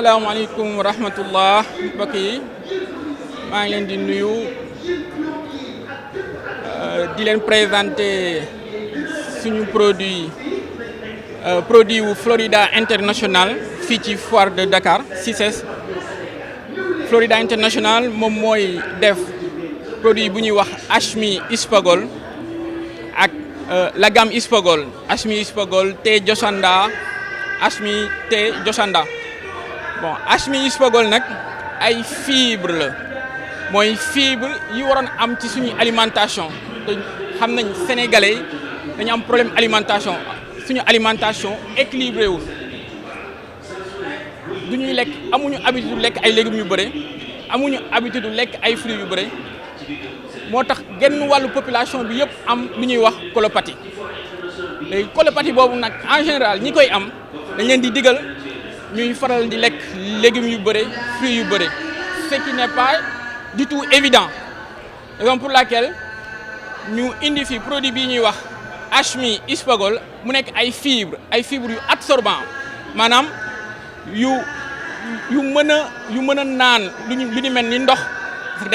asalaamaaleykum wa rahmatullah mbokk yi maa ngi leen di nuyu di leen présenter suñu produit wu Florida International fii ci foire de Dakar CICES. Florida International moom mooy def produit bu ñuy wax Ashmi Hispagol ak la gamme Hispagol Ashmi Hispagol T Joshanda Ashmi T Joshanda. Bon, Ashmi Hispagol nag ay fibre la mooy fibre yi waroon am ci suñu alimentation te xam nañ sénégalais dañu am problème alimentation suñu alimentation équilibré wu du ñuy lekk amuñu habitude lekk ay légumes yu bëre amuñu habitude lekk ay fruits yu bëre moo tax genn wàllu population bi yëpp am lu ñuy wax colopathie léegi colopathie boobu nag en général ñi koy am dañ leen di digal ñuy faral di lekk légumes yu bëre fruits yu bëre ce qui n'est pas du tout évident raison pour laquelle ñu indi fi produit bii ñuy wax Ashmi Hispagol mu nekk ay fibres yu absorbant maanaam yu mën a naan lu ñu mel ni ndox parce que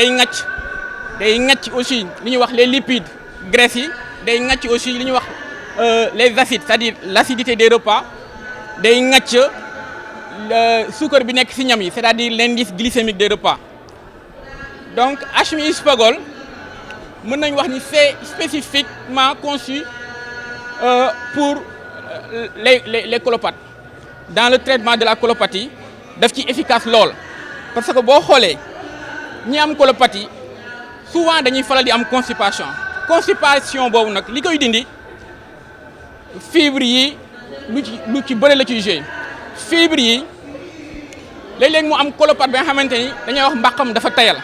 day ŋàcc aussi li ñuy wax les lipides graisses yi day ŋàcc aussi li ñuy wax les acides c'est-à-dire l'acidité des repas day ŋàcc suukar bi nekk ci ñam yi c'est-à-dire l'indice glycémique des repas donc Ashmi Hispagol mën nañu wax ni c'est spécifiquement conçu pour les colopathes dans le traitement de la colopathie daf ci efficace lool parce que boo xoolee ñi am colopathie souvent dañuy faral di am constipation boobu nag li koy dindi fibre yi lu ci bëri la ciy jouer fibre yi léeg-léeg mu am colopathe bi nga xamante ni dañuy wax mbàqam dafa tayal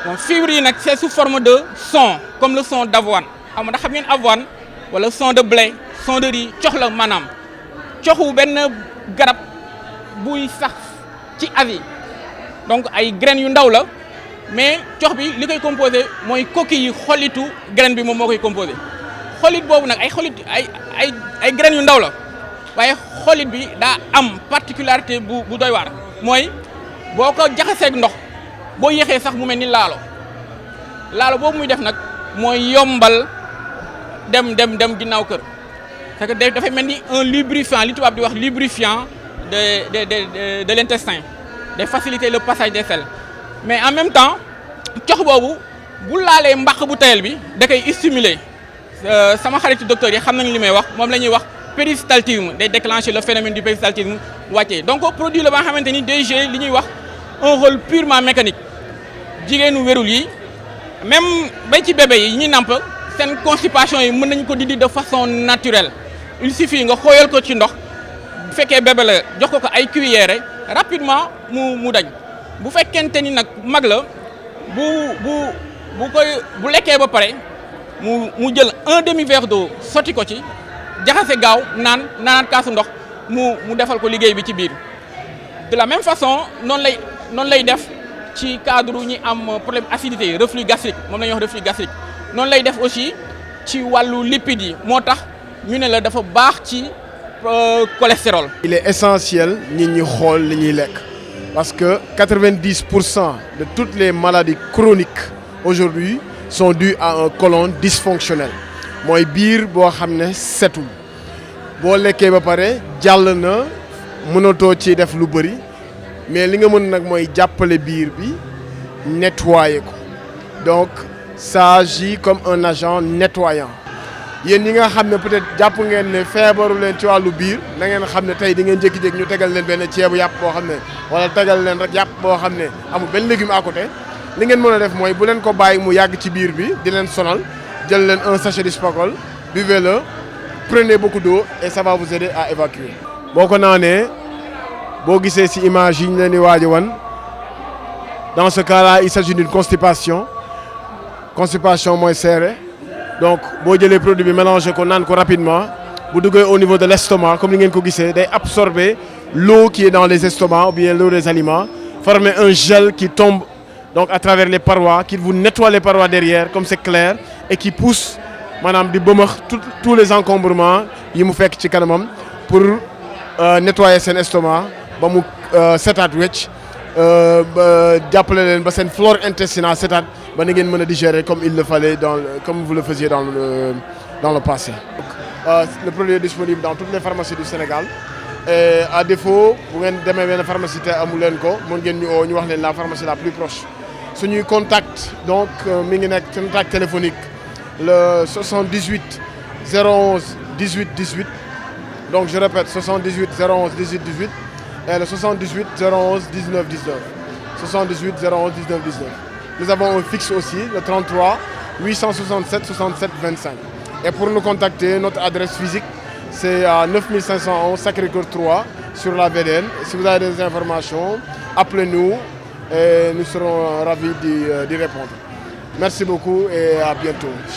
bon fibre yi nag c'est sous forme de son comme le son d'avoine xam nga xam ngeen avoine wala son de blé son de riz cox la maanaam coxu benn garab buy sax ci Asie donc ay graines yu ndaw la mais cox bi li koy composé mooy coquille yi xolitu graine bi moom moo koy composé xolit boobu nag ay graines yu ndaw la waaye xolit bi daa am particularité bu doy waar mooy boo ko jaxaseeg ndox boo yéexee sax mu mel ni laalo boobu muy def nag mooy yombal dem ginnaaw kër c'est que dafay mel ni un lubrifiant li tubaab di wax lubrifiant de l'intestin de faciliter le passage des selles mais en même temps cox boobu bu laalee mbaq bu tayal bi da koy stimuler sama xaritu docteur yi xam nañu li may wax moom la ñuy wax péristaltisme day déclencher le phénomène du péristaltisme wàccee donc produit la ba nga xamante ni day jouer li ñuy wax un rôle purement mécanique jigéenu wérul yi même bay ci bébé yi ñuy namp seen constipation yi mën nañu ko dindi de façon naturelle il suffit nga xooyal ko ci ndox bu fekkee bébé la jox ko ay cuillères rapidement mu dañ bu fekkente ni nag mag la bu lekkee ba pare mu jël un demi-verre d'eau sotti ko ci jaxase gaaw naanaat kaasu ndox mu defal ko liggéey bi ci biir de la même façon noonu lay def ci cadre ñi am problème acidité reflux gastrique moom la ñuy wax reflux gastrique noonu lay def aussi ci wàllu lipides yi moo tax ñu ne la dafa baax ci cholestérol. Il est essentiel nit ñi xool li ñuy lekk parce que 90% de toutes les maladies chroniques aujourd'hui sont dues à un côlon dysfonctionnel mooy biir boo xam ne setul boo lekkee ba pare jàll na mënatoo ci def lu bëri mais li nga mën nag mooy jàppale biir bi nettoyer ko donc ça agit comme un agent nettoyant yéen ñi nga xam ne peut-être jàpp ngeen ne feebaru leen ci wàllu biir na ngeen xam ne tey di ngeen jékki-jékki ñu tegal leen benn ceebu yàpp boo xam ne wala tegal leen rek yàpp boo xam ne amul benn légume à côté li ngeen mën a def mooy bu leen ko bàyyi mu yàgg ci biir bi di leen sonal jël leen un sachet d'Hispagol buvez-le prenez beaucoup d'eau et ça va vous aider à évacuer. boo ko naanee boo gisee ci image yi ñu leen di waaj a wan dans ce cas-là il s'agit d'une constipation mooy serré donc boo jëlee produit bi mélangé ko naan ko rapidement bu duggee au niveau de l'estomac comme ni ngeen ko gisee day absorber l'eau qui est dans les estomacs ou bien l'eau des aliments former un gel qui tombe donc à travers les parois qui vous nettoie les parois derrière comme c'est clair et qui pousse maanaam di bëmax tous les encombrements yi mu fekk ci kanamam pour nettoyer seen estomac ba mu setaat wecc jàppale leen ba seen flore intestinale setaat ba na ngeen mën a digérer comme il le fallait comme vous le faisiez dans le passé. Le produit est disponible dans toutes les pharmacies du Sénégal et à défaut bu ngeen demee benn pharmacie te amu leen ko mën ngeen ñu oo ñu wax leen la pharmacie la plus proche. Suñuy contact donc mi ngi nekk contact téléphonique le 78 011 18 18 donc je répète 78 011 18 18 et le 78 011 19 19 78 011 19 19. Nous avons un fixe aussi le 33 867 67 25 et pour nous contacter notre adresse physique c'est à 9511 Sacré-Cœur 3 sur la VDN. Si vous avez des informations appelez-nous et nous serons ravis d'y répondre. Merci beaucoup et à bientôt.